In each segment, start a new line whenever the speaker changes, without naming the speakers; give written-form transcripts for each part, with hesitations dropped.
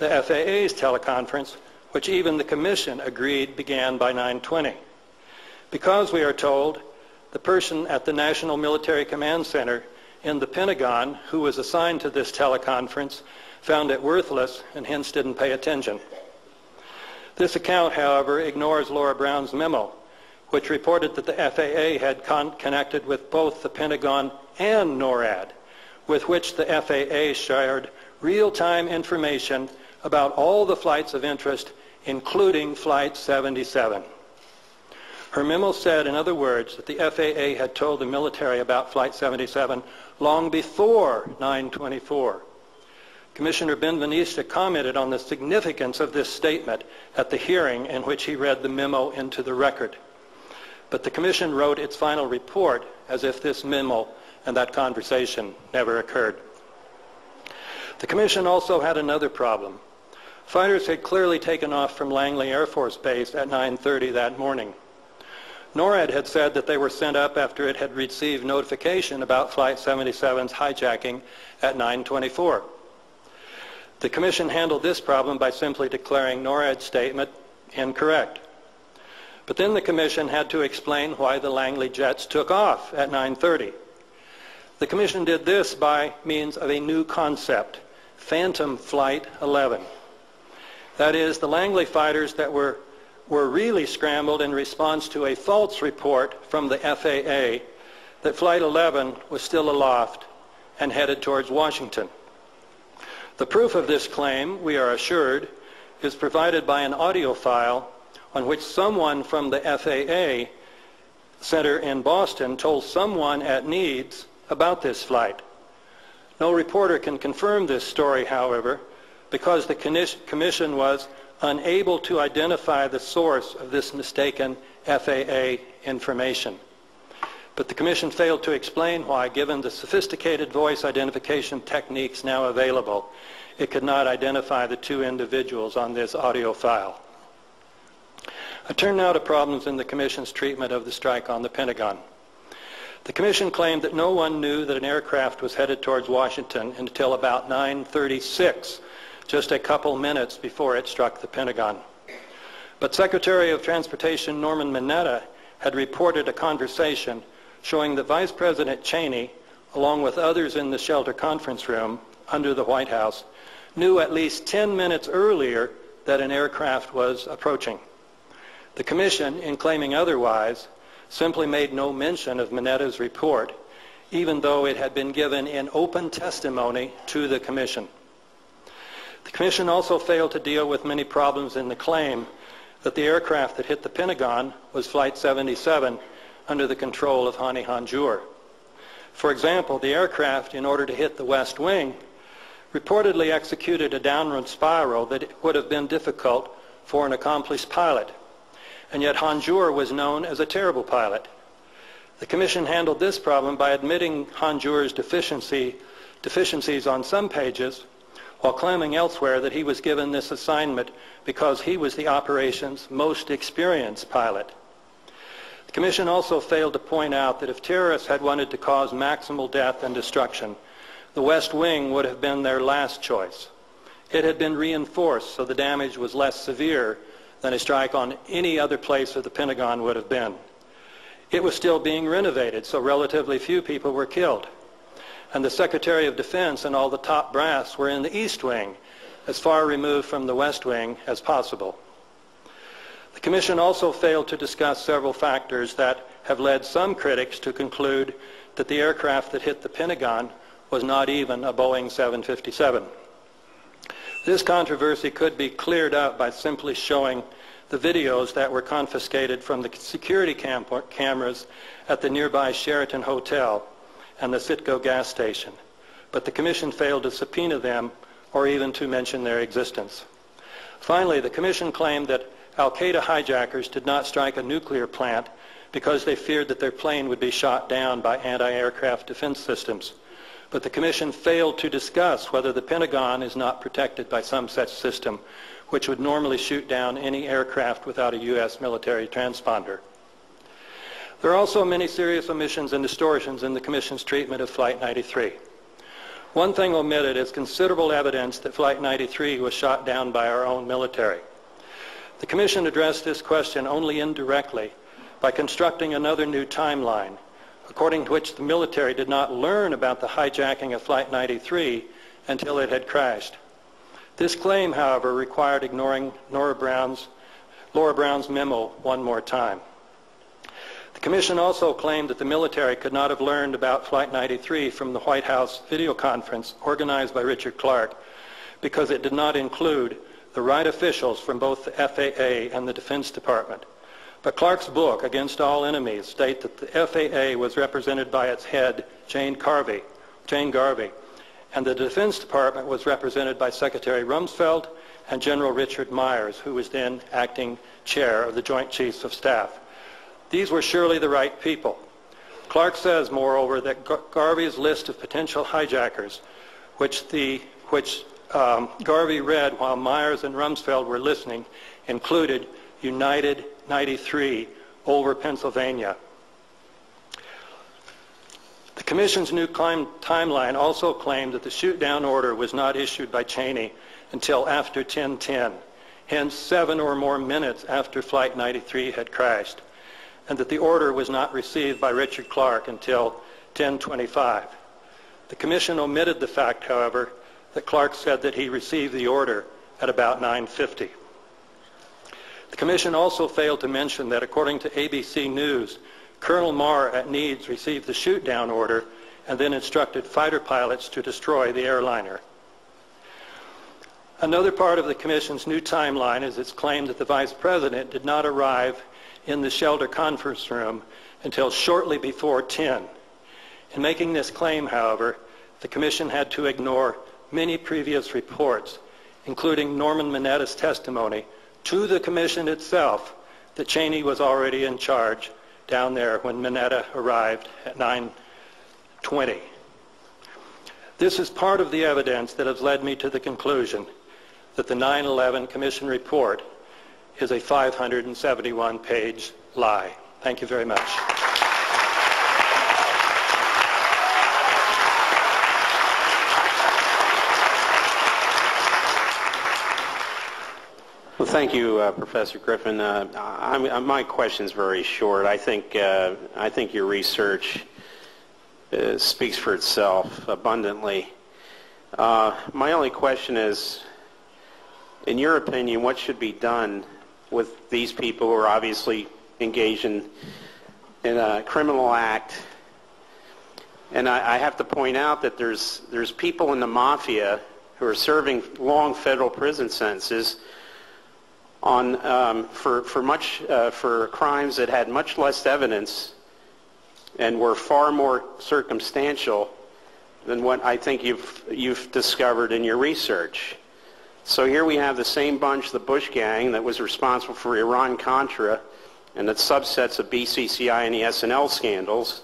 the FAA's teleconference, which even the Commission agreed began by 9:20. Because we are told the person at the National Military Command Center in the Pentagon who was assigned to this teleconference found it worthless and hence didn't pay attention. This account, however, ignores Laura Brown's memo, which reported that the FAA had connected with both the Pentagon and NORAD, with which the FAA shared real-time information about all the flights of interest, including Flight 77. Her memo said, in other words, that the FAA had told the military about Flight 77 long before 9/24. Commissioner Benveniste commented on the significance of this statement at the hearing in which he read the memo into the record. But the Commission wrote its final report as if this memo and that conversation never occurred. The Commission also had another problem. Fighters had clearly taken off from Langley Air Force Base at 9:30 that morning. NORAD had said that they were sent up after it had received notification about Flight 77's hijacking at 9:24. The Commission handled this problem by simply declaring NORAD's statement incorrect. But then the Commission had to explain why the Langley jets took off at 9:30. The Commission did this by means of a new concept, Phantom Flight 11. That is, the Langley fighters that were really scrambled in response to a false report from the FAA that Flight 11 was still aloft and headed towards Washington. The proof of this claim, we are assured, is provided by an audio file on which someone from the FAA Center in Boston told someone at Needs about this flight. No reporter can confirm this story, however, because the Commission was unable to identify the source of this mistaken FAA information. But the Commission failed to explain why, given the sophisticated voice identification techniques now available, it could not identify the two individuals on this audio file. I turn now to problems in the Commission's treatment of the strike on the Pentagon. The Commission claimed that no one knew that an aircraft was headed towards Washington until about 9:36, just a couple minutes before it struck the Pentagon. But Secretary of Transportation Norman Mineta had reported a conversation showing that Vice President Cheney, along with others in the shelter conference room under the White House, knew at least 10 minutes earlier that an aircraft was approaching. The Commission, in claiming otherwise, simply made no mention of Mineta's report, even though it had been given in open testimony to the Commission. The Commission also failed to deal with many problems in the claim that the aircraft that hit the Pentagon was Flight 77 under the control of Hani Hanjour. For example, the aircraft, in order to hit the West Wing, reportedly executed a downward spiral that would have been difficult for an accomplished pilot. And yet Hanjour was known as a terrible pilot. The Commission handled this problem by admitting Hanjour's deficiencies on some pages, while claiming elsewhere that he was given this assignment because he was the operation's most experienced pilot. The Commission also failed to point out that if terrorists had wanted to cause maximal death and destruction, the West Wing would have been their last choice. It had been reinforced so the damage was less severe than a strike on any other place of the Pentagon would have been. It was still being renovated, so relatively few people were killed. And the Secretary of Defense and all the top brass were in the East Wing, as far removed from the West Wing as possible. The Commission also failed to discuss several factors that have led some critics to conclude that the aircraft that hit the Pentagon was not even a Boeing 757. This controversy could be cleared up by simply showing the videos that were confiscated from the security cameras at the nearby Sheraton Hotel and the Citgo gas station. But the Commission failed to subpoena them or even to mention their existence. Finally, the Commission claimed that Al-Qaeda hijackers did not strike a nuclear plant because they feared that their plane would be shot down by anti-aircraft defense systems. But the Commission failed to discuss whether the Pentagon is not protected by some such system, which would normally shoot down any aircraft without a U.S. military transponder. There are also many serious omissions and distortions in the Commission's treatment of Flight 93. One thing omitted is considerable evidence that Flight 93 was shot down by our own military. The Commission addressed this question only indirectly by constructing another new timeline, according to which the military did not learn about the hijacking of Flight 93 until it had crashed. This claim, however, required ignoring Laura Brown's memo one more time. The Commission also claimed that the military could not have learned about Flight 93 from the White House video conference organized by Richard Clark because it did not include the right officials from both the FAA and the Defense Department. But Clark's book, Against All Enemies, states that the FAA was represented by its head, Jane Garvey, and the Defense Department was represented by Secretary Rumsfeld and General Richard Myers, who was then acting chair of the Joint Chiefs of Staff. These were surely the right people. Clark says, moreover, that Garvey's list of potential hijackers, which Garvey read while Myers and Rumsfeld were listening, included United 93 over Pennsylvania. The Commission's new timeline also claimed that the shoot-down order was not issued by Cheney until after 10:10, hence 7 or more minutes after Flight 93 had crashed, and that the order was not received by Richard Clark until 10:25. The Commission omitted the fact, however, that Clark said that he received the order at about 9:50. The Commission also failed to mention that, according to ABC News, Colonel Marr at Needs received the shoot-down order and then instructed fighter pilots to destroy the airliner. Another part of the Commission's new timeline is its claim that the Vice President did not arrive in the shelter conference room until shortly before 10. In making this claim, however, the Commission had to ignore many previous reports, including Norman Minetta's testimony to the Commission itself that Cheney was already in charge down there when Minetta arrived at 9:20. This is part of the evidence that has led me to the conclusion that the 9/11 Commission report is a 571-page lie. Thank you very much.
Well, thank you, Professor Griffin. My question's very short. I think your research speaks for itself abundantly. My only question is, in your opinion, what should be done with these people who are obviously engaged in a criminal act? And I have to point out that there's people in the mafia who are serving long federal prison sentences on for crimes that had much less evidence and were far more circumstantial than what I think you've discovered in your research. So here we have the same bunch, the Bush gang, that was responsible for Iran-Contra and the subsets of BCCI and the SNL scandals,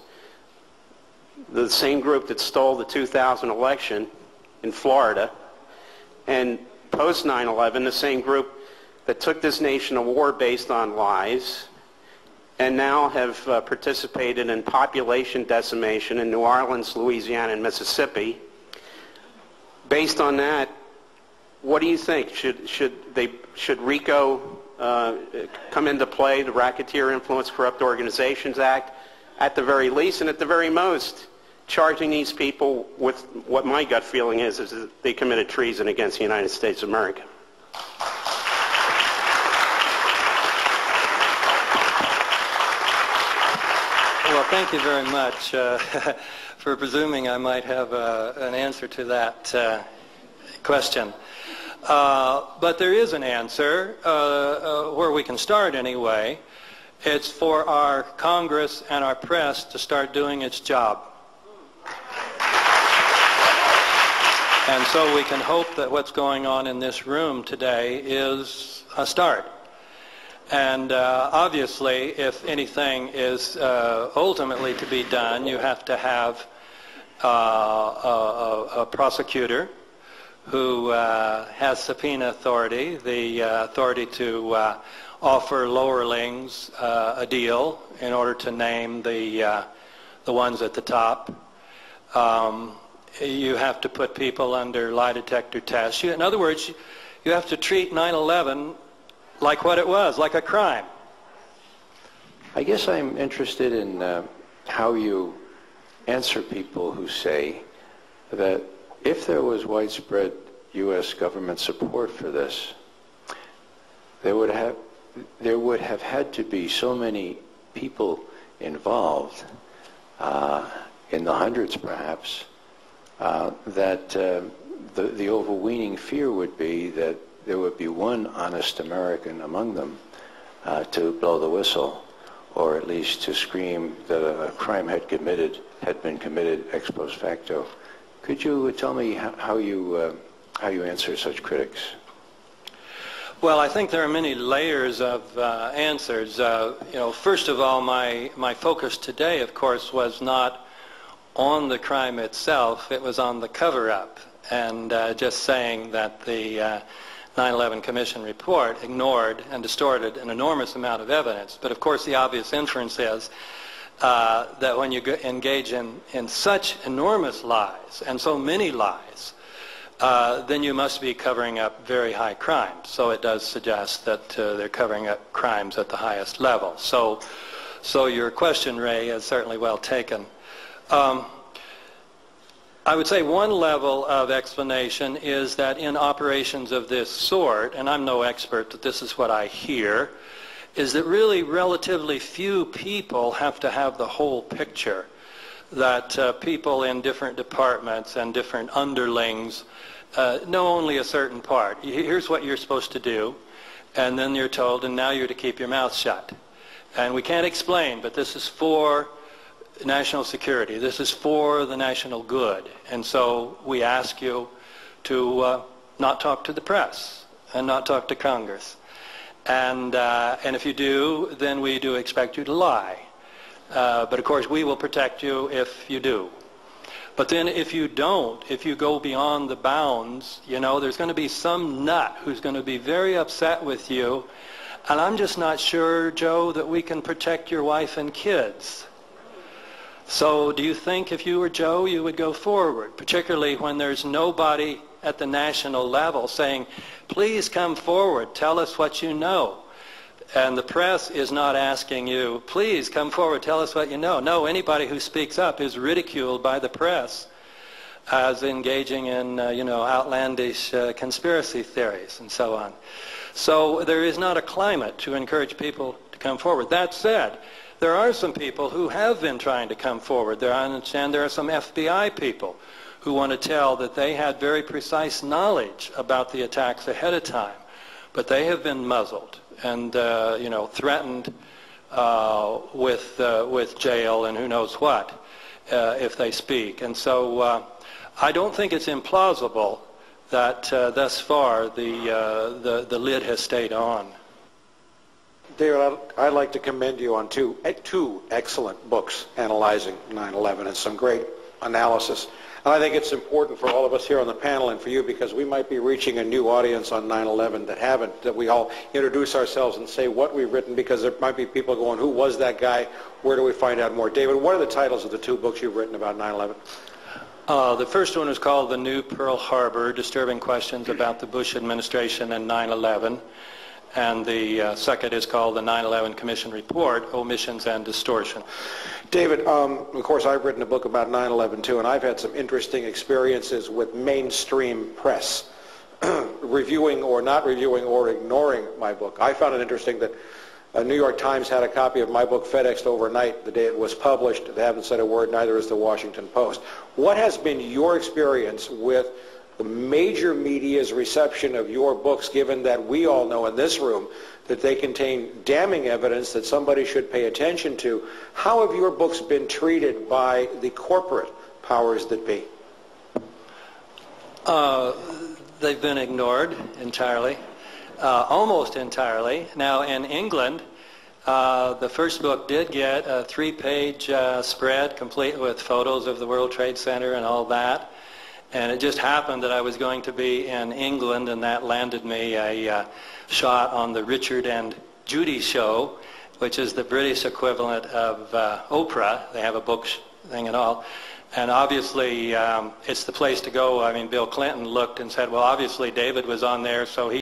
the same group that stole the 2000 election in Florida, and post 9/11, the same group that took this nation to war based on lies and now have participated in population decimation in New Orleans, Louisiana, and Mississippi. Based on that, what do you think? Should RICO come into play, the Racketeer Influence Corrupt Organizations Act, at the very least, and at the very most, charging these people with what my gut feeling is that they committed treason against the United States of America?
Well, thank you very much for presuming I might have an answer to that question. But there is an answer, where we can start anyway. It's for our Congress and our press to start doing its job. And so we can hope that what's going on in this room today is a start. And obviously, if anything is ultimately to be done, you have to have a prosecutor who has subpoena authority, the authority to offer lowerlings a deal in order to name the ones at the top. you have to put people under lie detector tests. In other words, you have to treat 9/11 like what it was, like a crime.
I guess I'm interested in how you answer people who say that if there was widespread U.S. government support for this, there would have had to be so many people involved, in the hundreds perhaps, that the overweening fear would be that there would be one honest American among them to blow the whistle, or at least to scream that a crime had been committed ex post facto. Could you tell me how you answer such critics?
Well, I think there are many layers of answers. First of all, my focus today, of course, was not on the crime itself. It was on the cover-up, and just saying that the 9/11 Commission report ignored and distorted an enormous amount of evidence. But of course, the obvious inference is that when you engage in such enormous lies and so many lies, then you must be covering up very high crimes. So it does suggest that they're covering up crimes at the highest level. So your question, Ray, is certainly well taken. I would say one level of explanation is that in operations of this sort, and I'm no expert, but this is what I hear, is that really relatively few people have to have the whole picture. That people in different departments and different underlings know only a certain part. Here's what you're supposed to do, and then you're told, and now you're to keep your mouth shut. And we can't explain, but this is for national security. This is for the national good. And so we ask you to not talk to the press and not talk to Congress. And if you do, then we do expect you to lie. But of course, we will protect you if you do. But then if you don't, if you go beyond the bounds, there's going to be some nut who's going to be very upset with you. And I'm just not sure, Joe, that we can protect your wife and kids. So do you think if you were Joe, you would go forward, particularly when there's nobody at the national level saying, please come forward, tell us what you know. And the press is not asking you, please come forward, tell us what you know. No, anybody who speaks up is ridiculed by the press as engaging in, outlandish conspiracy theories and so on. So there is not a climate to encourage people to come forward. That said, there are some people who have been trying to come forward. I understand there are some FBI people who want to tell that they had very precise knowledge about the attacks ahead of time, but they have been muzzled and threatened with jail and who knows what if they speak. And so I don't think it's implausible that thus far the lid has stayed on.
David, I'd like to commend you on two excellent books analyzing 9/11 and some great analysis. And I think it's important for all of us here on the panel and for you, because we might be reaching a new audience on 9/11 that haven't, that we all introduce ourselves and say what we've written, because there might be people going, who was that guy? Where do we find out more? David, what are the titles of the two books you've written about 9/11?
The first one is called The New Pearl Harbor, Disturbing Questions About the Bush Administration and 9/11. And the second is called the 9/11 Commission Report, Omissions and Distortion.
David, of course, I've written a book about 9/11 too, and I've had some interesting experiences with mainstream press reviewing or not reviewing or ignoring my book. I found it interesting that New York Times had a copy of my book FedExed overnight the day it was published. They haven't said a word, neither has the Washington Post. What has been your experience with the major media's reception of your books, given that we all know in this room that they contain damning evidence that somebody should pay attention to? How have your books been treated by the corporate powers that be?
They've been ignored entirely, almost entirely. Now in England, the first book did get a 3-page spread complete with photos of the World Trade Center and all that. And it just happened that I was going to be in England, and that landed me a shot on the Richard and Judy show, which is the British equivalent of Oprah. They have a book thing and all. And obviously, it's the place to go. I mean, Bill Clinton looked and said, well, obviously David was on there, so he